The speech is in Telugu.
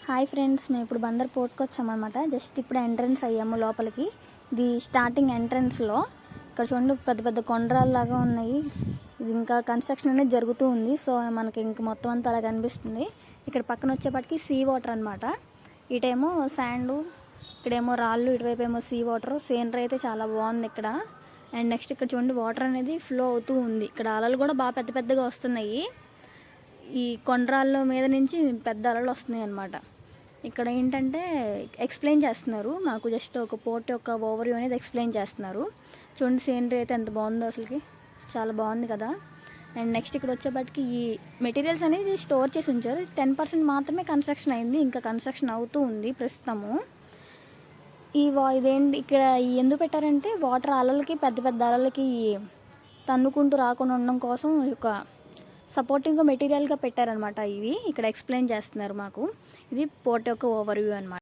హాయ్ ఫ్రెండ్స్, మేము ఇప్పుడు బందర్ పోర్ట్కి వచ్చామన్నమాట. జస్ట్ ఇప్పుడు ఎంట్రన్స్ అయ్యాము లోపలికి. ఇది స్టార్టింగ్ ఎంట్రన్స్లో. ఇక్కడ చూడండి పెద్ద పెద్ద కొండరాల్లాగా ఉన్నాయి. ఇది ఇంకా కన్స్ట్రక్షన్ అనేది జరుగుతూ ఉంది. సో మనకి ఇంక మొత్తం అంతా అలా కనిపిస్తుంది. ఇక్కడ పక్కన వచ్చేపటికి సీ వాటర్ అనమాట. ఇటేమో శాండు, ఇక్కడేమో రాళ్ళు, ఇటువైపు ఏమో సీ వాటర్. సీనరీ అయితే చాలా బాగుంది ఇక్కడ. అండ్ నెక్స్ట్ ఇక్కడ చూడండి వాటర్ అనేది ఫ్లో అవుతూ ఉంది. ఇక్కడ అలలు కూడా బాగా పెద్ద పెద్దగా వస్తున్నాయి. ఈ కొండరాళ్ళ మీద నుంచి పెద్ద అలలు వస్తున్నాయి అన్నమాట. ఇక్కడ ఏంటంటే ఎక్స్ప్లెయిన్ చేస్తున్నారు మాకు, జస్ట్ ఒక పోర్ట్ యొక్క ఓవర్వ్యూ అనేది ఎక్స్ప్లెయిన్ చేస్తున్నారు. చూడండి సీనరీ అయితే ఎంత బాగుందో, అసలుకి చాలా బాగుంది కదా. అండ్ నెక్స్ట్ ఇక్కడ వచ్చేపటికి ఈ మెటీరియల్స్ అనేది స్టోర్ చేసి ఉంచారు. 10% మాత్రమే కన్స్ట్రక్షన్ అయింది, ఇంకా కన్స్ట్రక్షన్ అవుతూ ఉంది ప్రస్తుతము. ఇదేంటి ఇక్కడ ఎందుకు పెట్టారంటే వాటర్ అలలకి, పెద్ద పెద్ద అలలకి తన్నుకుంటూ రాకుండా ఉండడం కోసం ఒక సపోర్టింగ్గా మెటీరియల్గా పెట్టారనమాట. ఇవి ఇక్కడ ఎక్స్ప్లెయిన్ చేస్తున్నారు మాకు. ఇది పోర్ట్ యొక్క ఓవర్వ్యూ అనమాట.